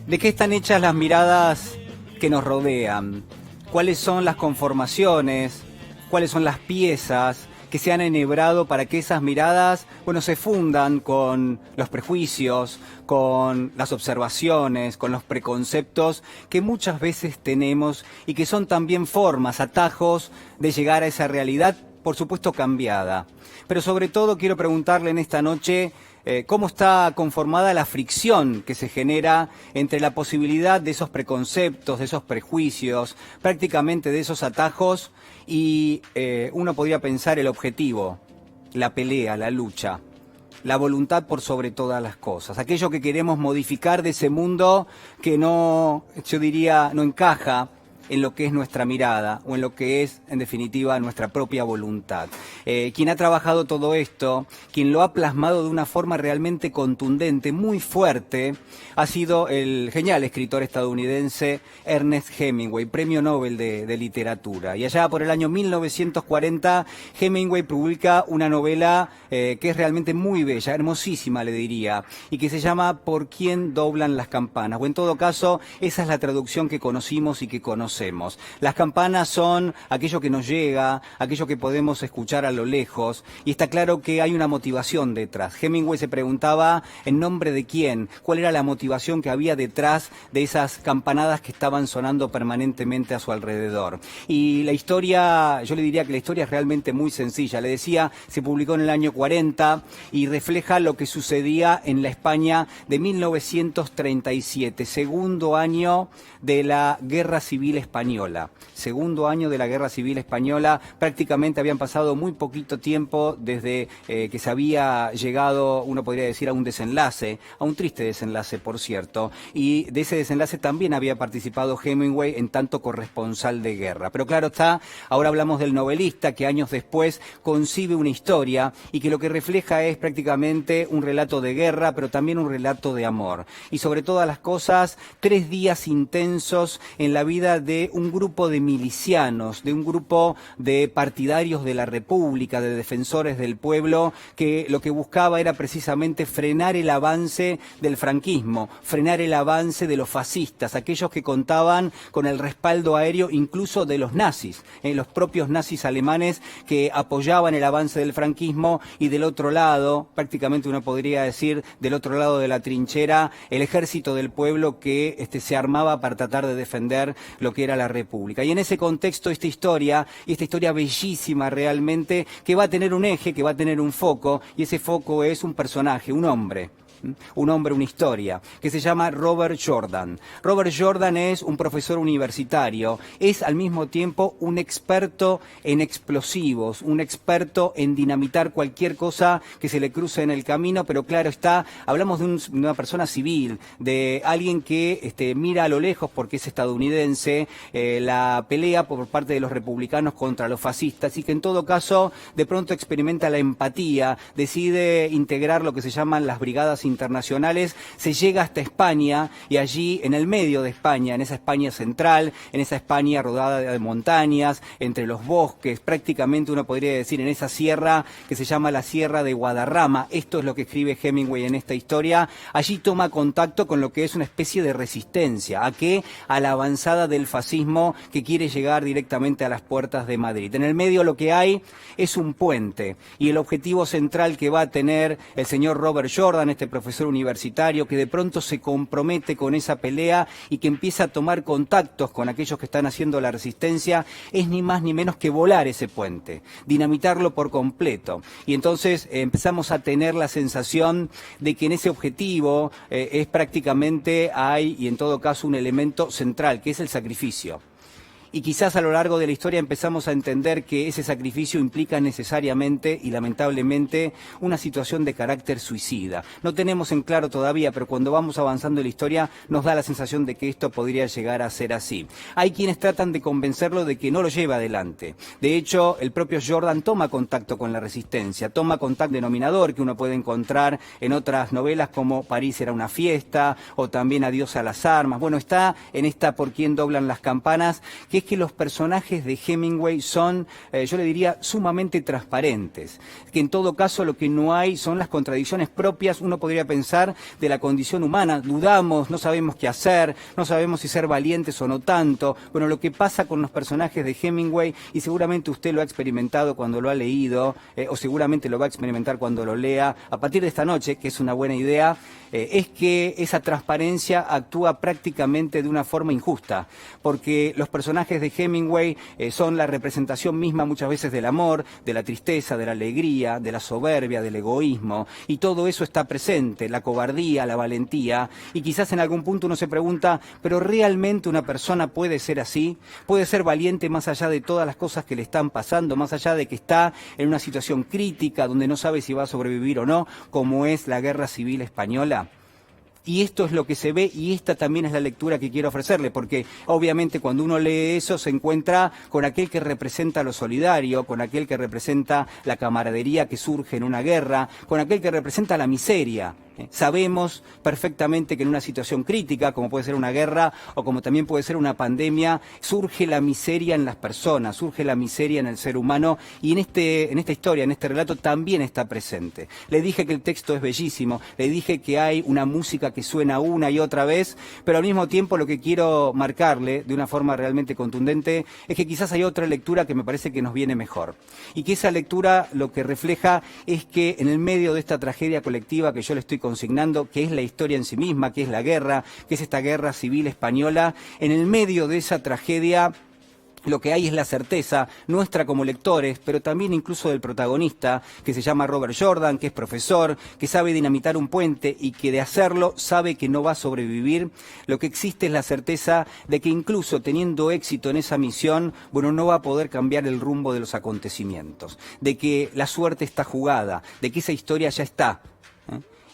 ¿De qué están hechas las miradas que nos rodean? ¿Cuáles son las conformaciones? ¿Cuáles son las piezas que se han enhebrado para que esas miradas, se fundan con los prejuicios, con las observaciones, con los preconceptos que muchas veces tenemos y que son también formas, atajos de llegar a esa realidad, por supuesto cambiada? Pero sobre todo quiero preguntarle en esta noche cómo está conformada la fricción que se genera entre la posibilidad de esos preconceptos, de esos prejuicios, prácticamente de esos atajos y uno podría pensar el objetivo, la pelea, la lucha, la voluntad por sobre todas las cosas, aquello que queremos modificar de ese mundo que no, yo diría, no encaja en lo que es nuestra mirada o en lo que es, en definitiva, nuestra propia voluntad. Quien ha trabajado todo esto, quien lo ha plasmado de una forma realmente contundente, muy fuerte, ha sido el genial escritor estadounidense Ernest Hemingway, premio Nobel de literatura. Y allá por el año 1940, Hemingway publica una novela que es realmente muy bella, hermosísima le diría, y que se llama ¿Por quién doblan las campanas? O en todo caso, esa es la traducción que conocimos y que conocemos. Las campanas son aquello que nos llega, aquello que podemos escuchar a lo lejos, y está claro que hay una motivación detrás. Hemingway se preguntaba en nombre de quién, cuál era la motivación que había detrás de esas campanadas que estaban sonando permanentemente a su alrededor. Y la historia, yo le diría que la historia es realmente muy sencilla. Le decía, se publicó en el año 40 y refleja lo que sucedía en la España de 1937, segundo año de la Guerra Civil Española. Segundo año de la Guerra Civil Española, prácticamente habían pasado muy poquito tiempo desde que se había llegado, uno podría decir, a un desenlace, a un triste desenlace, por cierto, y de ese desenlace también había participado Hemingway en tanto corresponsal de guerra. Pero claro está, ahora hablamos del novelista que años después concibe una historia y que lo que refleja es prácticamente un relato de guerra, pero también un relato de amor. Y sobre todas las cosas, 3 días intensos en la vida de un grupo de milicianos, de un grupo de partidarios de la República, de defensores del pueblo, que lo que buscaba era precisamente frenar el avance del franquismo, frenar el avance de los fascistas, aquellos que contaban con el respaldo aéreo incluso de los nazis, los propios nazis alemanes que apoyaban el avance del franquismo, y del otro lado, prácticamente uno podría decir, del otro lado de la trinchera, el ejército del pueblo que se armaba para tratar de defender lo que era la República. Y en ese contexto esta historia bellísima realmente, que va a tener un eje, que va a tener un foco, y ese foco es un personaje, un hombre, una historia, que se llama Robert Jordan. Robert Jordan es un profesor universitario, es al mismo tiempo un experto en explosivos, un experto en dinamitar cualquier cosa que se le cruce en el camino, pero claro está, hablamos de una persona civil, de alguien que mira a lo lejos porque es estadounidense, la pelea por parte de los republicanos contra los fascistas, y que en todo caso de pronto experimenta la empatía, decide integrar lo que se llaman las brigadas internacionales, se llega hasta España, y allí en el medio de España, en esa España central, en esa España rodada de montañas, entre los bosques, prácticamente uno podría decir en esa sierra que se llama la Sierra de Guadarrama, esto es lo que escribe Hemingway en esta historia, allí toma contacto con lo que es una especie de resistencia. ¿A qué? A la avanzada del fascismo que quiere llegar directamente a las puertas de Madrid. En el medio lo que hay es un puente, y el objetivo central que va a tener el señor Robert Jordan, este profesor universitario, que de pronto se compromete con esa pelea y que empieza a tomar contactos con aquellos que están haciendo la resistencia, es ni más ni menos que volar ese puente, dinamitarlo por completo. Y entonces empezamos a tener la sensación de que en ese objetivo es prácticamente hay, y en todo caso, un elemento central, que es el sacrificio. Y quizás a lo largo de la historia empezamos a entender que ese sacrificio implica necesariamente y lamentablemente una situación de carácter suicida. No tenemos en claro todavía, pero cuando vamos avanzando en la historia nos da la sensación de que esto podría llegar a ser así. Hay quienes tratan de convencerlo de que no lo lleva adelante. De hecho, el propio Jordan toma contacto con la resistencia, toma contacto denominador que uno puede encontrar en otras novelas como París era una fiesta, o también Adiós a las armas. Bueno, está en esta Por quién doblan las campanas, que es que los personajes de Hemingway son, yo le diría, sumamente transparentes, que en todo caso lo que no hay son las contradicciones propias, uno podría pensar, de la condición humana. Dudamos, no sabemos qué hacer, no sabemos si ser valientes o no tanto. Bueno, lo que pasa con los personajes de Hemingway, y seguramente usted lo ha experimentado cuando lo ha leído, o seguramente lo va a experimentar cuando lo lea, a partir de esta noche, que es una buena idea, es que esa transparencia actúa prácticamente de una forma injusta, porque los personajes de Hemingway son la representación misma muchas veces del amor, de la tristeza, de la alegría, de la soberbia, del egoísmo, y todo eso está presente, la cobardía, la valentía, y quizás en algún punto uno se pregunta, ¿pero realmente una persona puede ser así? ¿Puede ser valiente más allá de todas las cosas que le están pasando, más allá de que está en una situación crítica donde no sabe si va a sobrevivir o no, como es la Guerra Civil Española? Y esto es lo que se ve, y esta también es la lectura que quiero ofrecerle, porque obviamente cuando uno lee eso se encuentra con aquel que representa lo solidario, con aquel que representa la camaradería que surge en una guerra, con aquel que representa la miseria. Sabemos perfectamente que en una situación crítica, como puede ser una guerra o como también puede ser una pandemia, surge la miseria en las personas, surge la miseria en el ser humano, y en esta historia, en este relato también está presente. Le dije que el texto es bellísimo, le dije que hay una música que suena una y otra vez, pero al mismo tiempo lo que quiero marcarle de una forma realmente contundente es que quizás hay otra lectura que me parece que nos viene mejor, y que esa lectura lo que refleja es que en el medio de esta tragedia colectiva que yo le estoy consignando, que es la historia en sí misma, que es la guerra, que es esta guerra civil española, en el medio de esa tragedia lo que hay es la certeza nuestra como lectores, pero también incluso del protagonista, que se llama Robert Jordan, que es profesor, que sabe dinamitar un puente y que de hacerlo sabe que no va a sobrevivir. Lo que existe es la certeza de que incluso teniendo éxito en esa misión, bueno, no va a poder cambiar el rumbo de los acontecimientos, de que la suerte está jugada, de que esa historia ya está.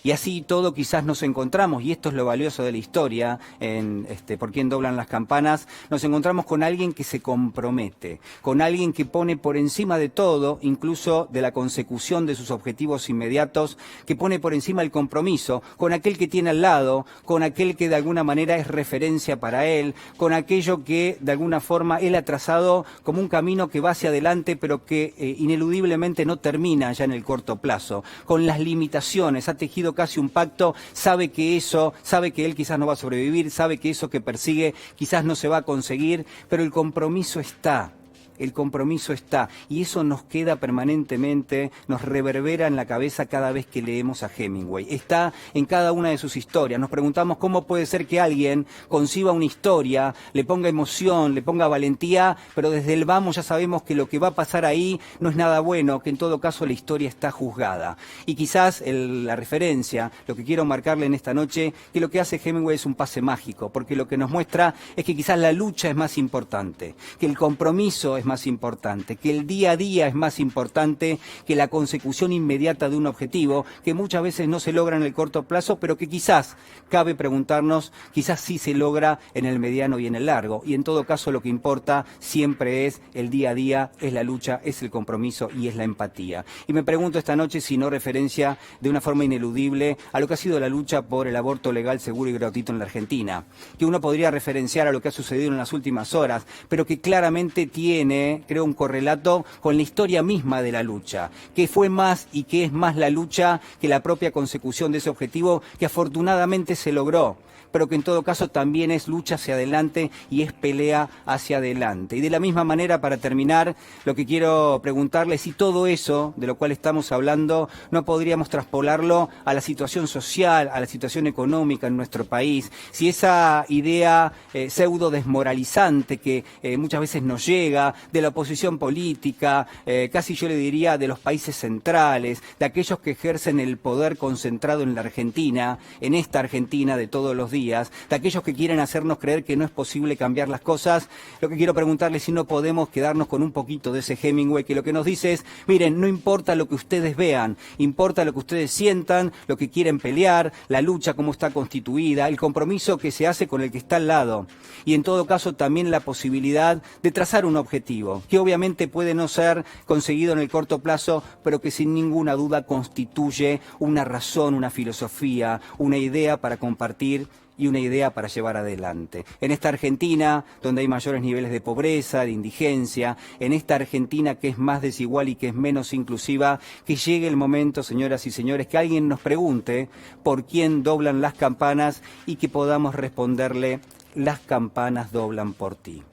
Y así todo quizás nos encontramos, y esto es lo valioso de la historia, en Por quién doblan las campanas, nos encontramos con alguien que se compromete, con alguien que pone por encima de todo, incluso de la consecución de sus objetivos inmediatos, que pone por encima el compromiso, con aquel que tiene al lado, con aquel que de alguna manera es referencia para él, con aquello que de alguna forma él ha trazado como un camino que va hacia adelante, pero que ineludiblemente no termina ya en el corto plazo, con las limitaciones, ha tejido casi un pacto, sabe que él quizás no va a sobrevivir, sabe que eso que persigue quizás no se va a conseguir, pero el compromiso está. El compromiso está, y eso nos queda permanentemente, nos reverbera en la cabeza cada vez que leemos a Hemingway. Está en cada una de sus historias. Nos preguntamos cómo puede ser que alguien conciba una historia, le ponga emoción, le ponga valentía, pero desde el vamos ya sabemos que lo que va a pasar ahí no es nada bueno, que en todo caso la historia está juzgada. Y quizás la referencia, lo que quiero marcarle en esta noche, que lo que hace Hemingway es un pase mágico, porque lo que nos muestra es que quizás la lucha es más importante, que el compromiso es más importante, que el día a día es más importante que la consecución inmediata de un objetivo que muchas veces no se logra en el corto plazo, pero que quizás, cabe preguntarnos, quizás sí se logra en el mediano y en el largo. Y en todo caso lo que importa siempre es el día a día, es la lucha, es el compromiso y es la empatía. Y me pregunto esta noche si no referencia de una forma ineludible a lo que ha sido la lucha por el aborto legal, seguro y gratuito en la Argentina, que uno podría referenciar a lo que ha sucedido en las últimas horas, pero que claramente tiene, creo, un correlato con la historia misma de la lucha, que fue más y que es más la lucha que la propia consecución de ese objetivo que afortunadamente se logró, pero que en todo caso también es lucha hacia adelante y es pelea hacia adelante. Y de la misma manera, para terminar, lo que quiero preguntarle es si todo eso de lo cual estamos hablando no podríamos traspolarlo a la situación social, a la situación económica en nuestro país, si esa idea pseudo desmoralizante que muchas veces nos llega de la oposición política, casi yo le diría de los países centrales, de aquellos que ejercen el poder concentrado en la Argentina, en esta Argentina de todos los días, de aquellos que quieren hacernos creer que no es posible cambiar las cosas, lo que quiero preguntarle es si no podemos quedarnos con un poquito de ese Hemingway que lo que nos dice es, miren, no importa lo que ustedes vean, importa lo que ustedes sientan, lo que quieren pelear, la lucha cómo está constituida, el compromiso que se hace con el que está al lado, y en todo caso también la posibilidad de trazar un objetivo, que obviamente puede no ser conseguido en el corto plazo, pero que sin ninguna duda constituye una razón, una filosofía, una idea para compartir y una idea para llevar adelante. En esta Argentina, donde hay mayores niveles de pobreza, de indigencia, en esta Argentina que es más desigual y que es menos inclusiva, que llegue el momento, señoras y señores, que alguien nos pregunte por quién doblan las campanas y que podamos responderle: las campanas doblan por ti.